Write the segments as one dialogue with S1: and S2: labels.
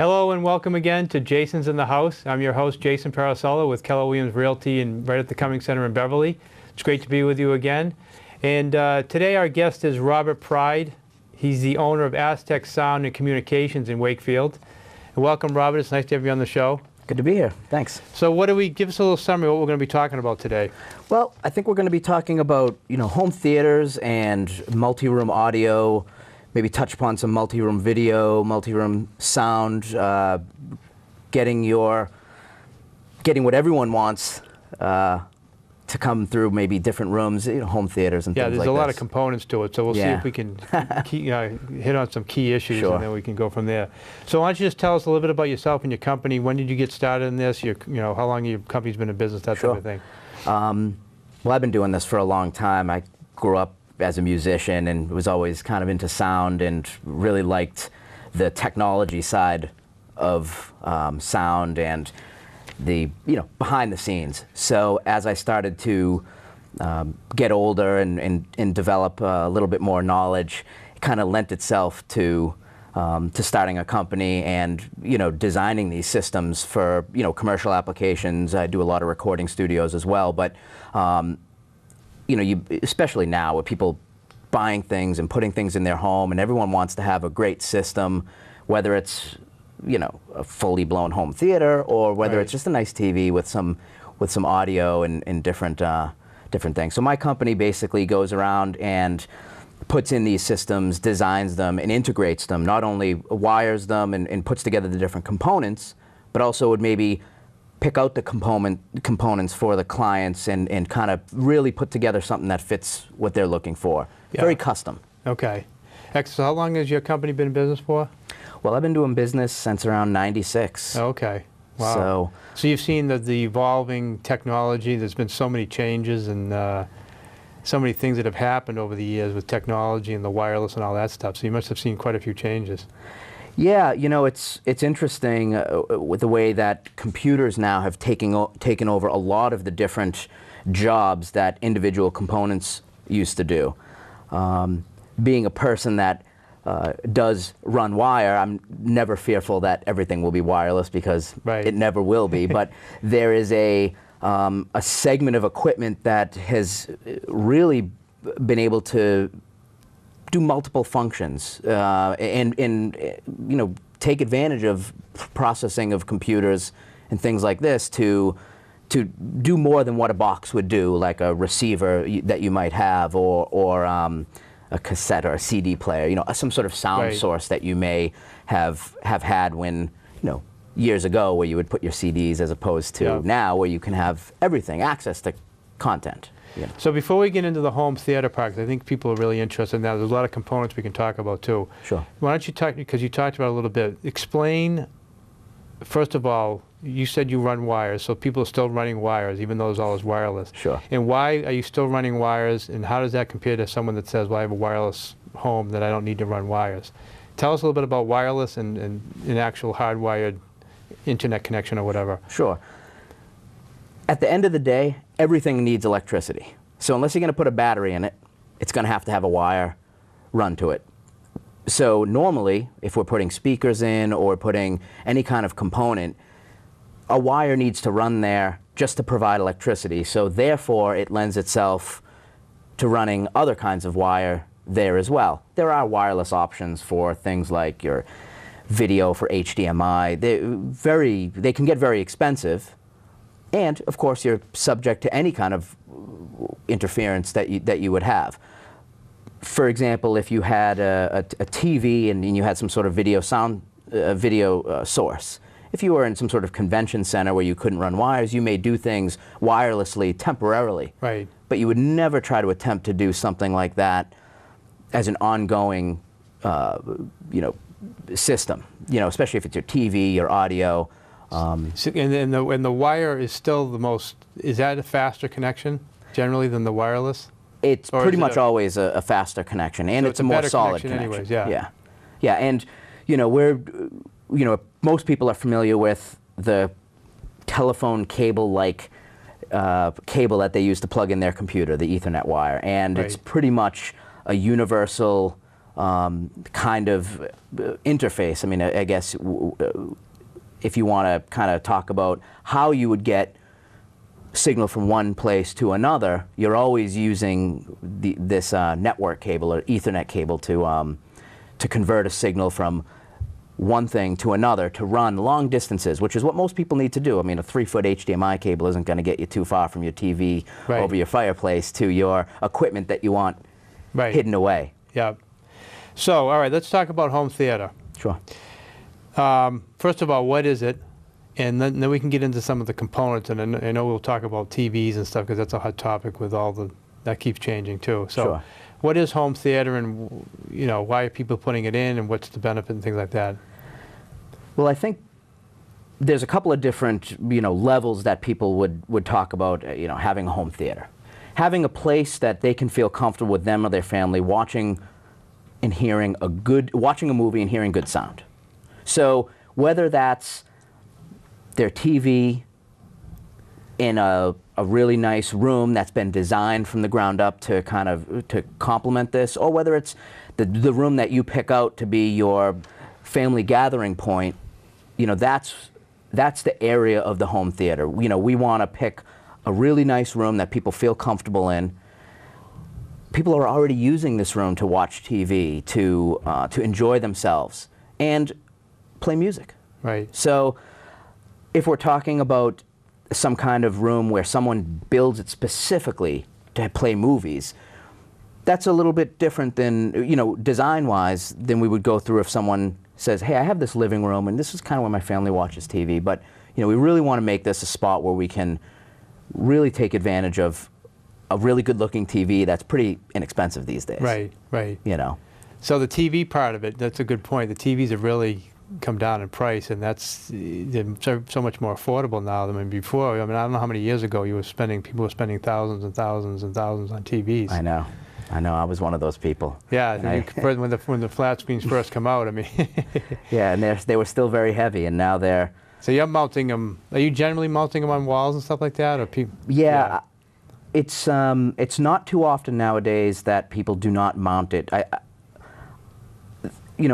S1: Hello and welcome again to Jason's in the House. I'm your host, Jason Parisella with Keller Williams Realty and right at the Cumming Center in Beverly. It's great to be with you again. And today our guest is Robert Pride. He's the owner of Aztec Sound and Communications in Wakefield. And welcome, Robert. It's nice to have you on the show.
S2: Good to be here. Thanks.
S1: So give us a little summary of what we're going to be talking about today.
S2: Well, I think we're going to be talking about, home theaters and multi-room audio, maybe touch upon some multi-room video, multi-room sound, getting what everyone wants to come through maybe different rooms, home theaters and things like that.
S1: Yeah, there's a lot of components to it, so we'll see if we can hit on some key issues, and then we can go from there. So why don't you just tell us a little bit about yourself and your company. When did you get started in this? How long your company's been in business, that type of thing.
S2: Well, I've been doing this for a long time. I grew up as a musician and was always kind of into sound and really liked the technology side of sound and the behind the scenes. So as I started to get older and develop a little bit more knowledge, it kind of lent itself to starting a company and designing these systems for commercial applications. I do a lot of recording studios as well, but especially now with people buying things and putting things in their home, and everyone wants to have a great system, whether it's a fully blown home theater or whether it's just a nice TV with some audio and different things. So my company basically goes around and puts in these systems, designs them, and integrates them. Not only wires them and puts together the different components, but also would maybe pick out the components for the clients and kind of really put together something that fits what they're looking for. Yeah. Very custom.
S1: Okay. So how long has your company been in business for?
S2: Well, I've been doing business since around '96.
S1: Okay. Wow. So you've seen the evolving technology. There's been so many changes and so many things that have happened over the years with technology and the wireless and all that stuff. So you must have seen quite a few changes.
S2: Yeah, it's interesting with the way that computers now have taken over a lot of the different jobs that individual components used to do. Being a person that does run wire, I'm never fearful that everything will be wireless because it never will be. But there is a segment of equipment that has really been able to do multiple functions and take advantage of processing of computers and things like this to do more than what a box would do, like a receiver that you might have or a cassette or a CD player, some sort of sound source that you may have had when, years ago where you would put your CDs as opposed to now where you can have everything, access to content. Yeah.
S1: So before we get into the home theater part, I think people are really interested in that. There's a lot of components we can talk about too.
S2: Sure.
S1: Why don't you talk, because you talked about it a little bit, explain, first of all, you said you run wires, so people are still running wires even though it's all is wireless.
S2: Sure.
S1: And why are you still running wires, and how does that compare to someone that says, well, I have a wireless home that I don't need to run wires? Tell us a little bit about wireless and an actual hardwired internet connection or whatever.
S2: Sure. At the end of the day, everything needs electricity. So unless you're going to put a battery in it, it's going to have a wire run to it. So normally, if we're putting speakers in or putting any kind of component, a wire needs to run there just to provide electricity. So therefore, it lends itself to running other kinds of wire there as well. There are wireless options for things like your video for HDMI. They can get very expensive. And, of course, you're subject to any kind of interference that you would have. For example, if you had a TV and you had some sort of video source, if you were in some sort of convention center where you couldn't run wires, you may do things wirelessly temporarily.
S1: Right.
S2: But you would never try to attempt to do something like that as an ongoing, system. Especially if it's your TV, your audio.
S1: And the wire is still the most, is that a faster connection generally than the wireless?
S2: It's pretty much always a faster connection, and it's a more solid connection.
S1: Anyways, yeah.
S2: Yeah, and most people are familiar with the telephone cable-like cable that they use to plug in their computer, the Ethernet wire, and it's pretty much a universal kind of interface. I mean, I guess if you want to kind of talk about how you would get signal from one place to another, you're always using this network cable or Ethernet cable to convert a signal from one thing to another to run long distances, which is what most people need to do. I mean, a 3-foot HDMI cable isn't going to get you too far from your TV over your fireplace to your equipment that you want hidden away.
S1: Yeah. So, all right, let's talk about home theater.
S2: Sure.
S1: First of all, what is it? And then we can get into some of the components, and I know we'll talk about TVs and stuff because that's a hot topic with all that keeps changing too. So,
S2: sure.
S1: What is home theater, and why are people putting it in, and what's the benefit and things like that?
S2: Well, I think there's a couple of different levels that people would talk about having a home theater, having a place that they can feel comfortable with them or their family watching a movie and hearing good sound. So whether that's their TV in a really nice room that's been designed from the ground up to to complement this, or whether it's the room that you pick out to be your family gathering point, that's the area of the home theater. We want to pick a really nice room that people feel comfortable in. People are already using this room to watch TV, to enjoy themselves, and play music.
S1: Right.
S2: So if we're talking about some kind of room where someone builds it specifically to play movies, that's a little bit different than, design-wise, than we would go through if someone says, hey, I have this living room, and this is kind of where my family watches TV, but we really want to make this a spot where we can really take advantage of a really good-looking TV that's pretty inexpensive these days.
S1: Right, right. So the TV part of it, that's a good point. The TVs have really come down in price, and they're so much more affordable now than before. I don't know how many years ago people were spending thousands and thousands and thousands on TVs.
S2: I know. I was one of those people.
S1: Yeah, when the flat screens first come out, I mean.
S2: Yeah, and they were still very heavy, and now they're.
S1: So you're mounting them. Are you generally mounting them on walls and stuff like that, or people?
S2: Yeah, it's not too often nowadays that people do not mount it.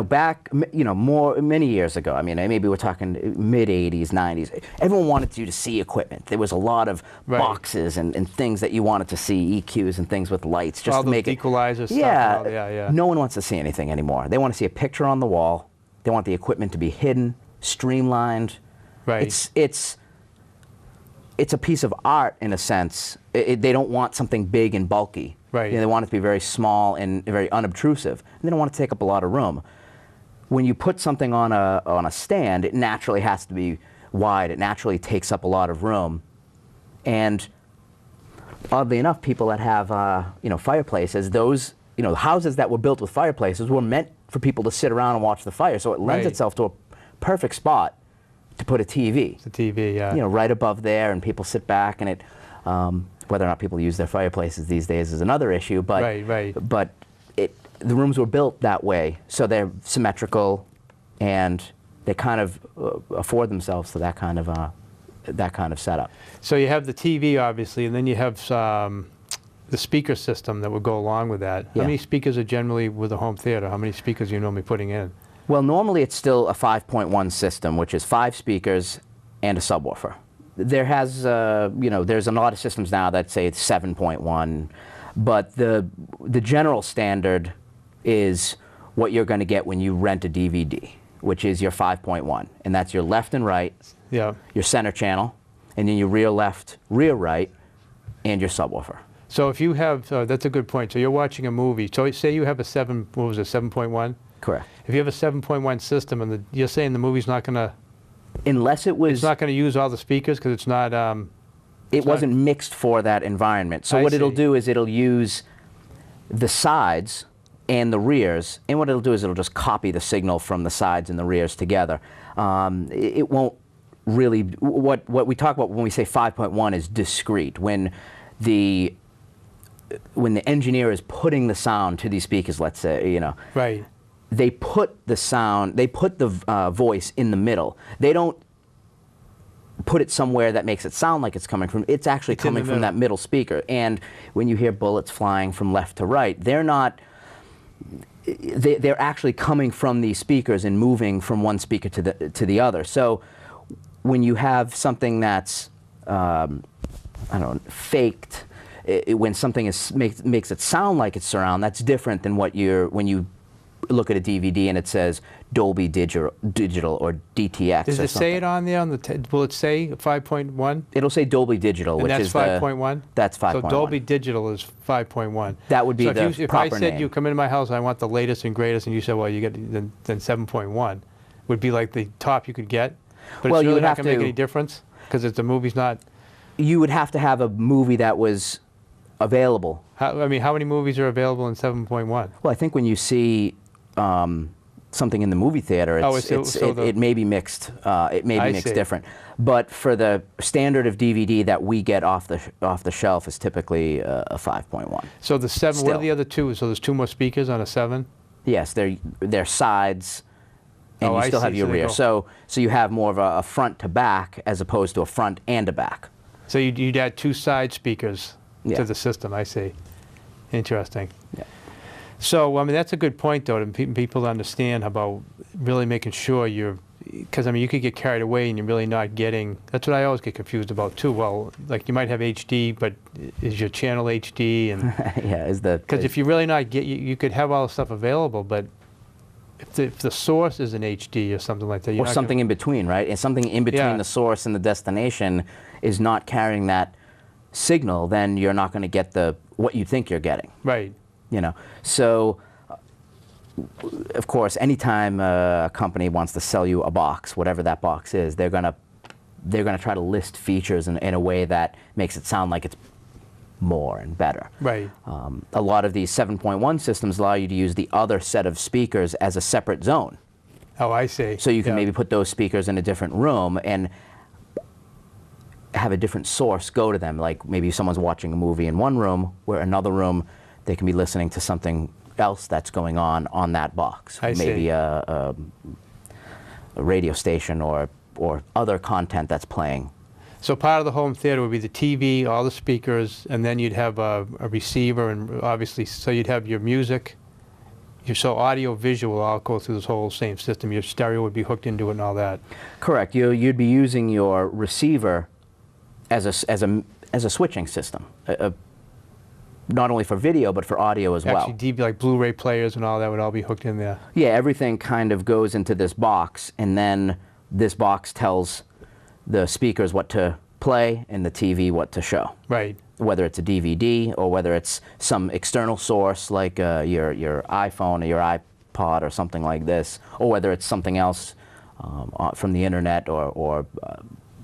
S2: Back, many years ago, I mean, maybe we're talking mid-'80s, '90s, everyone wanted you to see equipment. There was a lot of boxes and things that you wanted to see, EQs and things with lights, just to make it.
S1: Equalizers stuff.
S2: Yeah, no one wants to see anything anymore. They want to see a picture on the wall. They want the equipment to be hidden, streamlined.
S1: Right.
S2: It's a piece of art in a sense. They don't want something big and bulky.
S1: Right.
S2: They want it to be very small and very unobtrusive. And they don't want to take up a lot of room. When you put something on a stand, it naturally has to be wide. It naturally takes up a lot of room. And oddly enough, people that have fireplaces, those houses that were built with fireplaces were meant for people to sit around and watch the fire. So it lends itself to a perfect spot to put a TV.
S1: It's a TV, yeah.
S2: Right above there, and people sit back, and it. Whether or not people use their fireplaces these days is another issue. But but the rooms were built that way, so they're symmetrical, and they kind of afford themselves to that kind of setup.
S1: So you have the TV, obviously, and then you have the speaker system that would go along with that.
S2: Yeah.
S1: How many speakers are generally with a home theater? How many speakers are you normally putting in?
S2: Well, normally it's still a 5.1 system, which is 5 speakers and a subwoofer. There has, there's a lot of systems now that say it's 7.1, but the general standard is what you're going to get when you rent a DVD, which is your 5.1, and that's your left and right, your center channel, and then your rear left, rear right, and your subwoofer.
S1: So if you have, that's a good point. So you're watching a movie. So say you have a 7.1?
S2: Correct.
S1: If you have a 7.1 system, and you're saying the movie's not going to.
S2: Unless it was.
S1: It's not going to use all the speakers because it's not.
S2: It wasn't mixed for that environment. So what it'll do is it'll use the sides and the rears, and what it'll do is it'll just copy the signal from the sides and the rears together. It won't really. What we talk about when we say 5.1 is discrete. When the engineer is putting the sound to these speakers, let's say,
S1: Right.
S2: They put the sound, they put the voice in the middle. They don't put it somewhere that makes it sound like it's coming from, it's actually coming from that middle speaker. And when you hear bullets flying from left to right, they're not, they're actually coming from these speakers and moving from one speaker to the other. So when you have something that's I don't know, faked, when something makes it sound like it's surround, that's different than when you look at a DVD and it says Dolby Digital or DTX.
S1: Does it say it on there? Will it say 5.1?
S2: It'll say Dolby Digital, which is
S1: 5.1?
S2: That's 5.1.
S1: So Dolby Digital is 5.1.
S2: That would be the proper name.
S1: If I said you come into my house, I want the latest and greatest, and you said, well, you get then 7.1, would be like the top you could get. But
S2: well,
S1: it's really
S2: you would
S1: not
S2: have
S1: going to make any difference because the movie's not.
S2: You would have to have a movie that was available.
S1: I mean, how many movies are available in 7.1?
S2: Well, I think when you see something in the movie theater, it may be mixed. It may be mixed different. But for the standard of DVD that we get off the shelf is typically a 5.1.
S1: So the 7. What are the other two? So there's 2 more speakers on a 7.
S2: Yes, they're sides, and you still have your rear. So you have more of a front to back as opposed to a front and a back.
S1: So you'd add 2 side speakers to the system. I see. Interesting.
S2: Yeah.
S1: So I mean that's a good point though, to people to understand about really making sure because I mean you could get carried away and you're really not getting. That's what I always get confused about too. Well, like you might have HD, but is your channel HD? And
S2: yeah,
S1: because if you really not get, you could have all the stuff available, but if the source is an HD or something like that,
S2: or something in between, right? And something in between the source and the destination is not carrying that signal, then you're not going to get what you think you're getting.
S1: Right.
S2: You know, so of course, anytime a company wants to sell you a box, whatever that box is, they're gonna try to list features in a way that makes it sound like it's more and better.
S1: Right.
S2: A lot of these 7.1 systems allow you to use the other set of speakers as a separate zone.
S1: Oh, I see.
S2: So you can maybe put those speakers in a different room and have a different source go to them. Like maybe someone's watching a movie in one room, where another room they can be listening to something else that's going on that box.
S1: I see.
S2: Maybe a radio station or other content that's playing.
S1: So part of the home theater would be the TV, all the speakers, and then you'd have a receiver, and obviously, so you'd have your music. So audio, visual, all go through this whole same system. Your stereo would be hooked into it and all that. Correct.
S2: You'd be using your receiver as a switching system. Not only for video, but for audio as well.
S1: Actually, like Blu-ray players and all that would all be hooked in there.
S2: Yeah, everything kind of goes into this box, and then this box tells the speakers what to play and the TV what to show.
S1: Right.
S2: Whether it's a DVD or whether it's some external source like your iPhone or your iPod or something like this, or whether it's something else from the internet or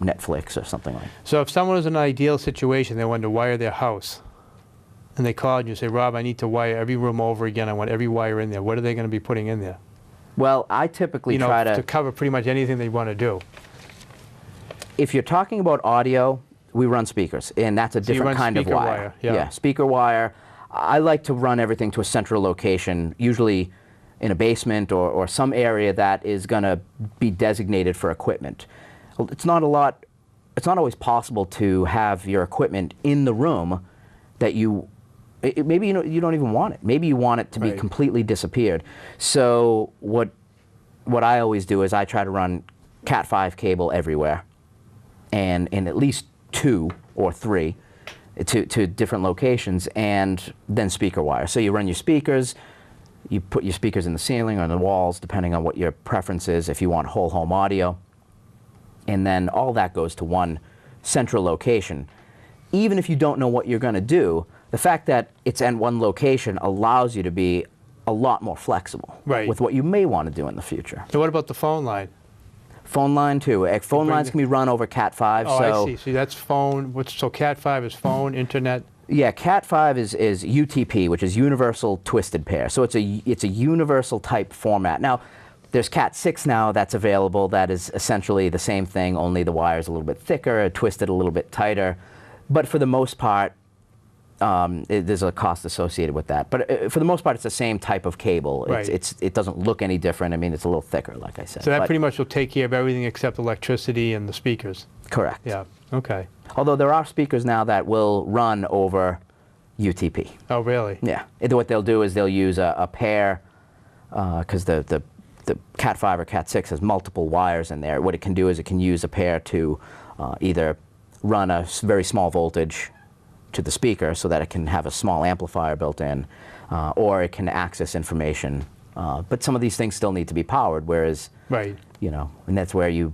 S2: Netflix or something like that.
S1: So if someone was in an ideal situation, they wanted to wire their house, and they called you and say, Rob, I need to wire every room over again. I want every wire in there. What are they going to be putting in there?
S2: Well, I typically try
S1: to cover pretty much anything they want to do.
S2: If you're talking about audio, we run speakers, and that's a different kind of wire. Yeah, speaker wire. I like to run everything to a central location, usually in a basement or some area that is going to be designated for equipment. It's not always possible to have your equipment in the room that maybe you don't even want it. Maybe you want it to be completely disappeared. So what I always do is I try to run Cat5 cable everywhere, and in at least 2 or 3 to different locations, and then speaker wire. So you run your speakers, you put your speakers in the ceiling or on the walls, depending on what your preference is, if you want whole home audio, and then all that goes to one central location. Even if you don't know what you're going to do, the fact that it's in one location allows you to be a lot more flexible with what you may want to do in the future.
S1: So what about the phone line?
S2: Phone line too. Phone lines can be run over Cat5.
S1: Oh,
S2: so
S1: I see. So that's phone. So Cat5 is phone, internet.
S2: Yeah, Cat5 is UTP, which is Universal Twisted Pair. So it's a universal type format. Now, there's Cat6 now that's available. That is essentially the same thing, only the wire's a little bit thicker, twisted a little bit tighter. But for the most part, there's a cost associated with that. But for the most part, it's the same type of cable.
S1: Right.
S2: It doesn't look any different. I mean, it's a little thicker, like I said.
S1: So that pretty much will take care of everything except electricity and the speakers.
S2: Correct.
S1: Yeah. Okay.
S2: Although there are speakers now that will run over UTP.
S1: Oh, really?
S2: Yeah. What they'll do is they'll use a pair because the Cat 5 or Cat 6 has multiple wires in there. What it can do is it can use a pair to either run a very small voltage to the speaker so that it can have a small amplifier built in, or it can access information. But some of these things still need to be powered, whereas,
S1: Right.
S2: you know, and that's where you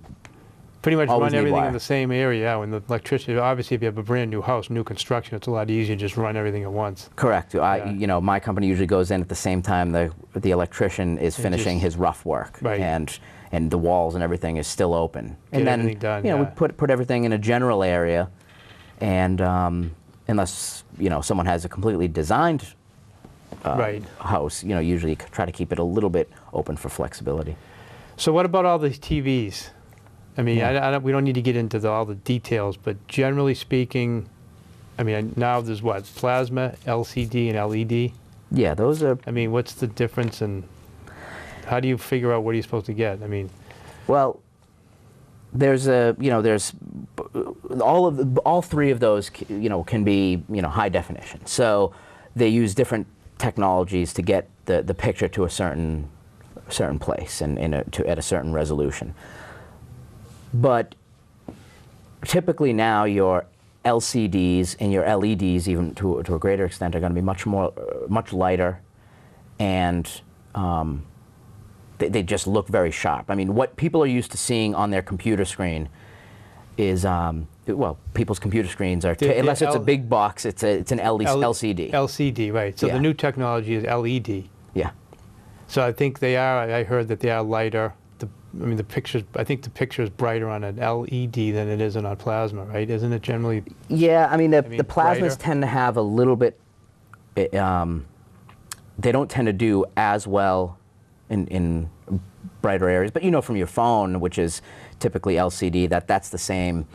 S1: Pretty much
S2: always
S1: run
S2: need
S1: everything
S2: wire.
S1: in the same area. Yeah, when the electricity, obviously if you have a brand new house, new construction, it's a lot easier to just run everything at once.
S2: Correct.
S1: Yeah.
S2: You know, my company usually goes in at the same time the electrician is finishing his rough work,
S1: Right.
S2: and the walls and everything is still open.
S1: Get
S2: And then
S1: everything done,
S2: you know,
S1: yeah.
S2: we put everything in a general area, and unless you know someone has a completely designed
S1: Right.
S2: house, you know, usually try to keep it a little bit open for flexibility.
S1: So what about all these TVs? I mean,
S2: Yeah.
S1: we don't need to get into all the details, but generally speaking, I mean, now there's what? Plasma, LCD, and LED?
S2: Yeah, those are.
S1: I mean, what's the difference, and how do you figure out what you're supposed to get? I mean,
S2: Well, there's all three of those, you know, can be, you know, high definition. So they use different technologies to get the picture to a certain place and at a certain resolution. But typically now your LCDs and your LEDs, even to a greater extent, are going to be much lighter, and they just look very sharp. I mean, what people are used to seeing on their computer screen is, well, people's computer screens are, unless it's a big box, it's an LCD.
S1: LCD, right. So
S2: Yeah.
S1: the new technology is LED.
S2: Yeah.
S1: So I think I heard that they are lighter. I mean, I think the picture is brighter on an LED than it is on plasma, right? Isn't it generally?
S2: Yeah, I mean, the plasmas
S1: brighter?
S2: tend to have a little bit, they don't tend to do as well in brighter areas, but you know from your phone, which is typically LCD, that's the same.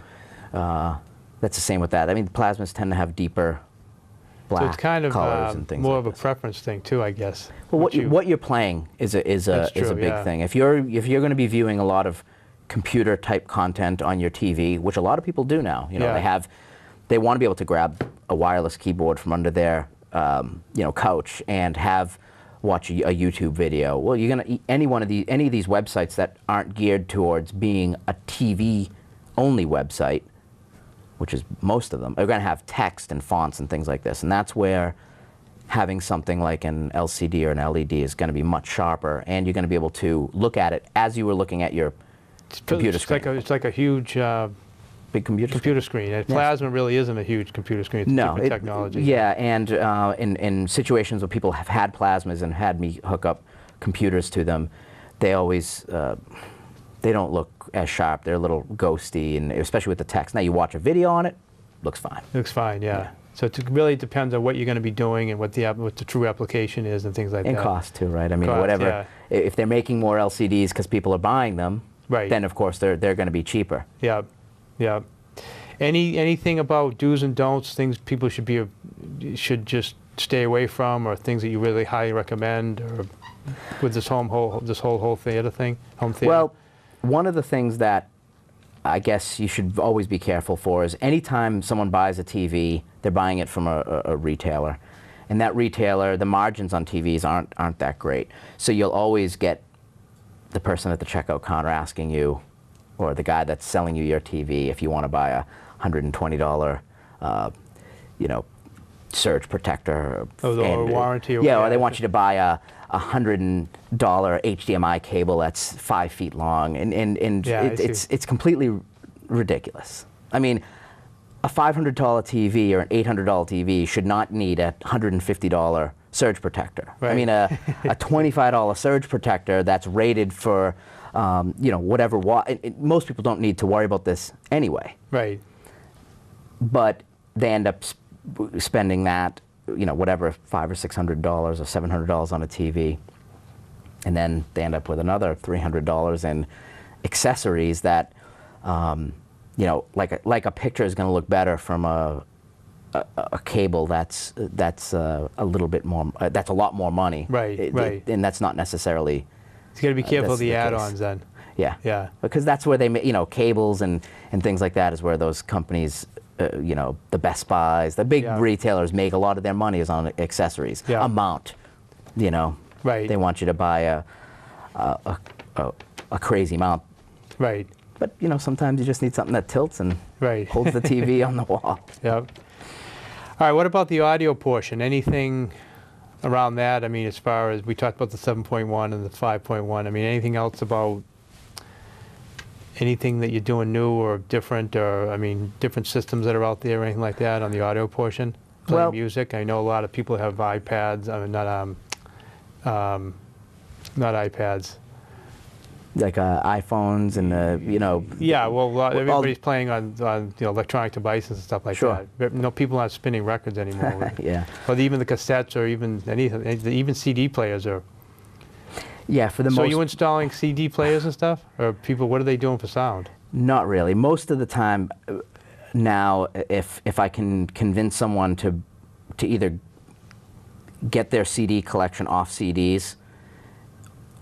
S2: That's the same with that. I mean, the plasmas tend to have deeper black
S1: So it's kind of
S2: colors and things
S1: more
S2: like
S1: of a
S2: this.
S1: preference thing too, I guess.
S2: Well, what you're playing is a
S1: That's true,
S2: big
S1: yeah.
S2: thing. If you're going to be viewing a lot of computer type content on your TV, which a lot of people do now, you know,
S1: Yeah.
S2: they want to be able to grab a wireless keyboard from under their you know, couch and watch a YouTube video. Well, you're gonna any of these websites that aren't geared towards being a TV only website, which is most of them, are going to have text and fonts and things like this, and that's where having something like an LCD or an LED is going to be much sharper, and you're going to be able to look at it as you were looking at your computer screen.
S1: It's like a huge
S2: Big computer
S1: screen. Plasma really isn't a huge computer screen. It's
S2: No,
S1: different technology.
S2: Yeah, and in situations where people have had plasmas and had me hook up computers to them, they always they don't look as sharp. They're a little ghosty, and especially with the text. Now you watch a video on it, looks fine.
S1: Looks fine, yeah. So it really depends on what you're going to be doing and what the true application is and things like
S2: And
S1: that.
S2: cost too, right? I mean,
S1: Cost,
S2: whatever.
S1: yeah.
S2: If they're making more LCDs because people are buying them,
S1: Right.
S2: then of course they're going to be cheaper.
S1: Yeah, yeah. Anything about do's and don'ts, things people should just stay away from, or things that you really highly recommend, or with this whole theater thing, home theater?
S2: Well, one of the things that I guess you should always be careful for is anytime someone buys a TV, they're buying it from a retailer. And that retailer, the margins on TVs aren't that great. So you'll always get the person at the checkout counter asking you, or the guy that's selling you your TV, if you want to buy a $120, you know, surge protector.
S1: Or warranty.
S2: Yeah, or they want you to buy a $100 HDMI cable that's 5 feet long, and
S1: Yeah,
S2: it's completely ridiculous. I mean, a $500 TV or an $800 TV should not need a $150 surge protector.
S1: Right.
S2: I mean, a $25 surge protector that's rated for, you know, whatever watt. Most people don't need to worry about this anyway.
S1: Right.
S2: But they end up spending that, you know, whatever, $500 or $600 or $700 on a TV, and then they end up with another $300 in accessories that, you know, like a picture is going to look better from a cable that's a little bit more, that's a lot more money.
S1: Right, right.
S2: And that's not necessarily.
S1: You got to be careful of
S2: that's
S1: the
S2: the case.
S1: add-ons then.
S2: Yeah.
S1: Yeah.
S2: Because that's where they, you know, cables and things like that is where those companies, you know, the Best Buys, the big
S1: Yeah.
S2: retailers make a lot of their money is on accessories.
S1: Yeah.
S2: A mount, you know.
S1: Right.
S2: They want you to buy a crazy mount.
S1: Right.
S2: But you know, sometimes you just need something that tilts and
S1: Right.
S2: holds the TV on the wall.
S1: Yep. All right, what about the audio portion? Anything around that? I mean, as far as we talked about the 7.1 and the 5.1, I mean, anything else about anything that you're doing new or different, or, I mean, different systems that are out there or anything like that on the audio portion? Playing music? I know a lot of people have iPads, I mean, not iPads.
S2: Like iPhones and you know.
S1: Yeah, well, everybody's playing on you know, electronic devices and stuff like
S2: Sure.
S1: that. But, you know, people aren't spinning records anymore.
S2: Yeah.
S1: Or even the cassettes, or even anything, even CD players are.
S2: Yeah, for the most.
S1: So are you installing CD players and stuff, or people? What are they doing for sound?
S2: Not really. Most of the time, now, if I can convince someone to either get their CD collection off CDs.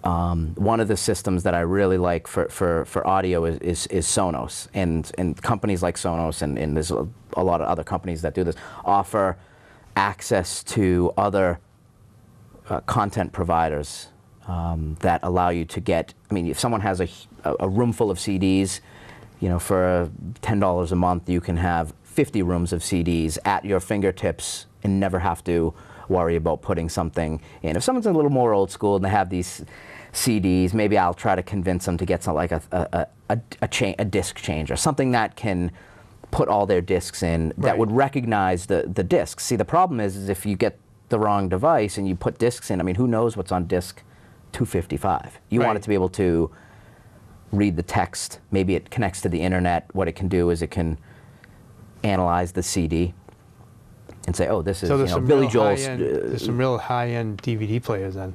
S2: One of the systems that I really like for audio is Sonos, and companies like Sonos and there's a lot of other companies that do this, offer access to other content providers that allow you to get, I mean, if someone has a room full of CDs, you know, for $10 a month, you can have 50 rooms of CDs at your fingertips and never have to worry about putting something in. If someone's a little more old school and they have these CDs, maybe I'll try to convince them to get something like a disc changer, something that can put all their discs in that would recognize the discs. See, the problem is if you get the wrong device and you put discs in, I mean, who knows what's on disc 255? You want it to be able to read the text. Maybe it connects to the internet. What it can do is it can analyze the CD and say, oh, this is,
S1: So
S2: you know, Billy Joel's.
S1: There's some real high-end DVD players then.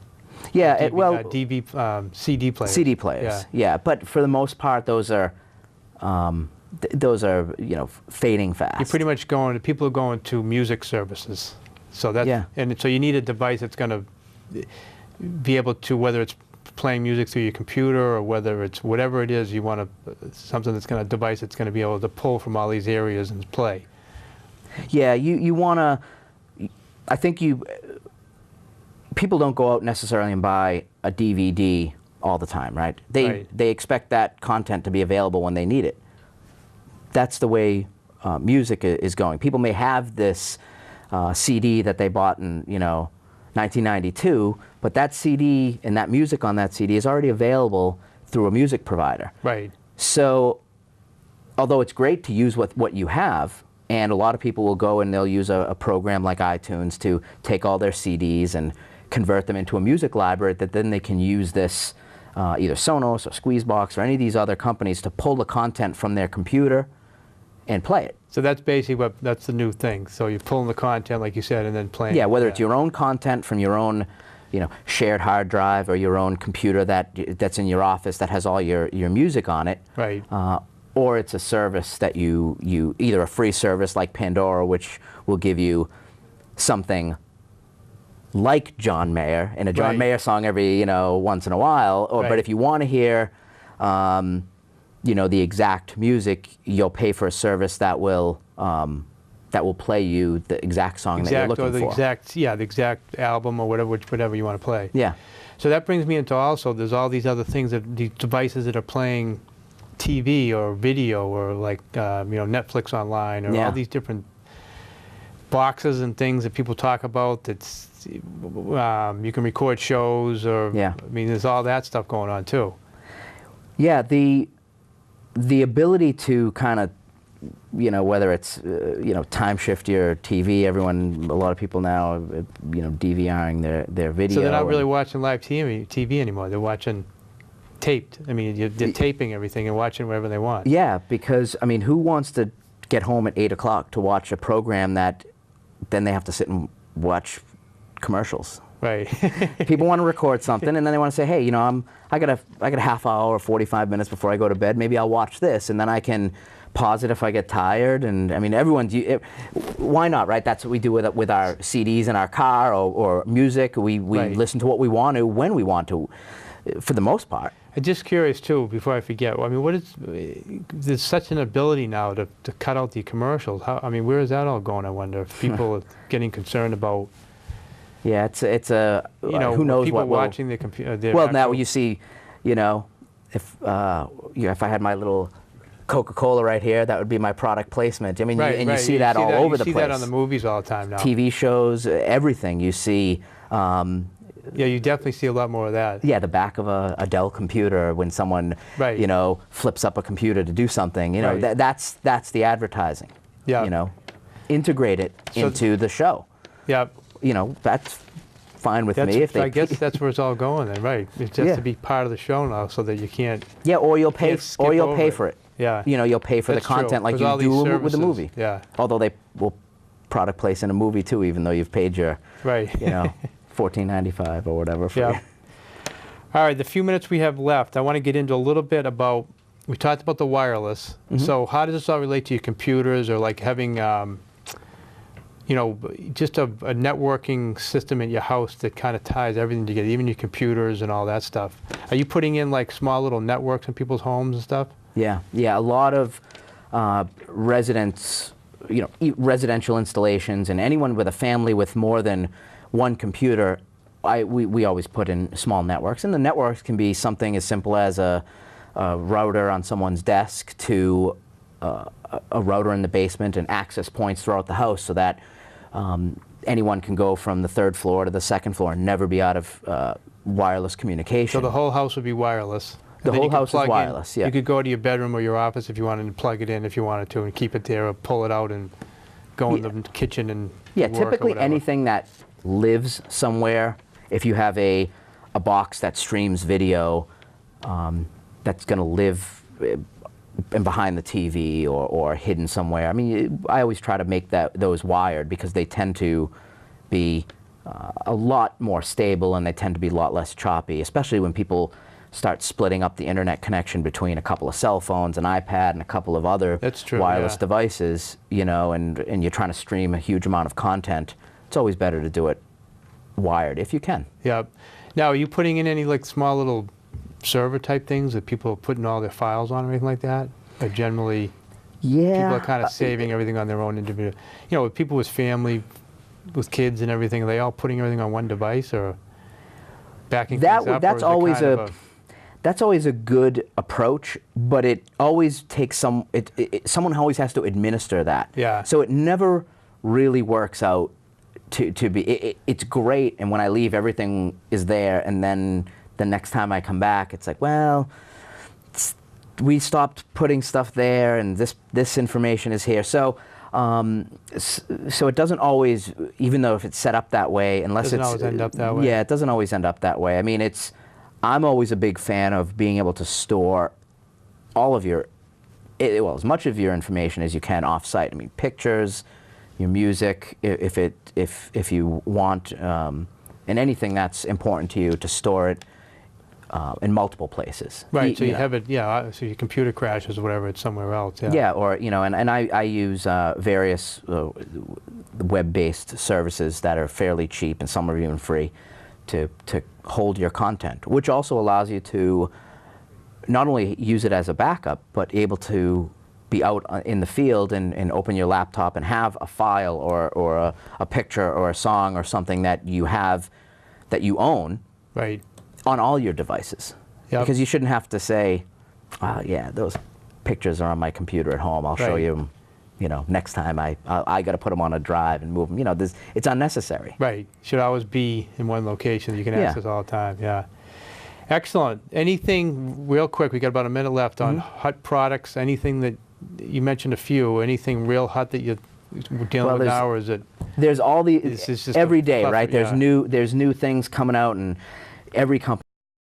S2: Yeah,
S1: CD players.
S2: CD players. Yeah, but for the most part, those are you know, fading fast.
S1: You're pretty much going. People are going to music services. So that's and so you need a device that's going to be able to, whether it's playing music through your computer or whether it's whatever it is, you want something that's going to device that's going to be able to pull from all these areas and play.
S2: Yeah, you want to. I think people don't go out necessarily and buy a DVD all the time, right? They expect that content to be available when they need it. That's the way music is going. People may have this CD that they bought in, you know, 1992, but that CD and that music on that CD is already available through a music provider.
S1: Right.
S2: So, although it's great to use what you have, and a lot of people will go and they'll use a program like iTunes to take all their CDs and convert them into a music library that then they can use this, either Sonos or Squeezebox or any of these other companies to pull the content from their computer and play it.
S1: So that's basically that's the new thing. So you're pulling the content, like you said, and then playing.
S2: Yeah, whether it's your own content from your own, you know, shared hard drive or your own computer that's in your office that has all your music on it.
S1: Right.
S2: Or it's a service that you either a free service like Pandora, which will give you something like John Mayer and a John Mayer song every, you know, once in a while. Or but if you want to hear, you know, the exact music, you'll pay for a service that will play you the exact song that you're looking for.
S1: The exact album or whatever you want to play.
S2: Yeah.
S1: So that brings me into also there's all these other things these devices that are playing TV or video or like you know, Netflix online or all these different boxes and things that people talk about. That's you can record shows or I mean there's all that stuff going on too. Yeah,
S2: the ability to kind of, you know, whether it's you know, time shift your TV. A lot of people now, you know, DVRing their video.
S1: So they're not really watching live TV anymore. They're watching taped. I mean, they're taping everything and watching whatever they want.
S2: Yeah, because I mean, who wants to get home at 8 o'clock to watch a program that then they have to sit and watch commercials?
S1: Right.
S2: People want to record something, and then they want to say, "Hey, you know, I got a half hour or 45 minutes before I go to bed. Maybe I'll watch this, and then I can pause it if I get tired." And I mean, why not, right? That's what we do with our CDs in our car or music. We listen to what we want to when we want to, for the most part.
S1: I'm just curious too, before I forget. I mean, there's such an ability now to cut out the commercials. I mean, where is that all going? I wonder if people are getting concerned about.
S2: Yeah, it's a who knows
S1: people
S2: what will,
S1: watching the computer.
S2: well, now you see, if if I had my little Coca-Cola right here, that would be my product placement. I mean, you see that all over the place.
S1: You see that on the movies all the time now.
S2: TV shows, everything you see.
S1: Yeah, you definitely see a lot more of that.
S2: Yeah, the back of a Dell computer when someone, flips up a computer to do something. That's the advertising.
S1: Yeah.
S2: Integrate it into the show.
S1: Yeah.
S2: That's fine with me. If
S1: I guess that's where it's all going then, right? It's just to be part of the show now, so that you can't.
S2: Yeah, or you'll pay for it.
S1: Yeah.
S2: You'll pay for the content like you do with a movie.
S1: Yeah.
S2: Although they will product place in a movie too, even though you've paid your $14.95 or whatever for it.
S1: All right, the few minutes we have left, I want to get into a little bit about, we talked about the wireless. So how does this all relate to your computers, or like having, just a networking system in your house that kind of ties everything together, even your computers and all that stuff? Are you putting in like small little networks in people's homes and stuff? Yeah,
S2: a lot of residents, residential installations, and anyone with a family with more than one computer, we always put in small networks. And the networks can be something as simple as a router on someone's desk to a router in the basement and access points throughout the house, so that anyone can go from the 3rd floor to the 2nd floor and never be out of wireless communication.
S1: So the whole house would be wireless?
S2: The whole house is wireless, yeah.
S1: You could go to your bedroom or your office if you wanted to plug it in, if you wanted to, and keep it there, or pull it out and go in the kitchen and work
S2: typically
S1: or whatever.
S2: Anything that lives somewhere, if you have a box that streams video, that's going to live behind the TV or hidden somewhere. I mean, I always try to make those wired, because they tend to be a lot more stable, and they tend to be a lot less choppy, especially when people start splitting up the internet connection between a couple of cell phones, an iPad, and a couple of other wireless devices, and you're trying to stream a huge amount of content. It's always better to do it wired if you can. Yeah.
S1: Now, are you putting in any like small little server type things that people are putting all their files on or anything like that? Or generally, people are kind of saving everything on their own individual. With people with family, with kids and everything, are they all putting everything on one device, or backing things up?
S2: That's always a good approach, but it always takes someone always has to administer that.
S1: Yeah.
S2: So it never really works out to be. It's great, and when I leave, everything is there, and then the next time I come back, it's like, well, we stopped putting stuff there, and this information is here. So it doesn't always, even though if it's set up that way, unless
S1: it doesn't always end up that way.
S2: Yeah, it doesn't always end up that way. I mean, I'm always a big fan of being able to store all of as much of your information as you can off-site. I mean, pictures, your music, if you want, and anything that's important to you, to store it in multiple places.
S1: Right. So you have it. Yeah. So your computer crashes or whatever, it's somewhere else. Yeah.
S2: Yeah. Or and I use various web-based services that are fairly cheap, and some are even free, to hold your content, which also allows you to not only use it as a backup, but able to be out in the field and open your laptop and have a file or a picture or a song or something that you have, that you own, right, on all your devices. Yep. Because you shouldn't have to say, yeah, those pictures are on my computer at home, I'll show you them, next time I got to put them on a drive and move them. It's unnecessary.
S1: Right. Should always be in one location that you can access all the time. Yeah. Excellent. Anything real quick? We got about a minute left on hot products. Anything that you mentioned a few? Anything real hot that you're dealing with now, or is it?
S2: There's all the every day, right? There's new things coming out, and every company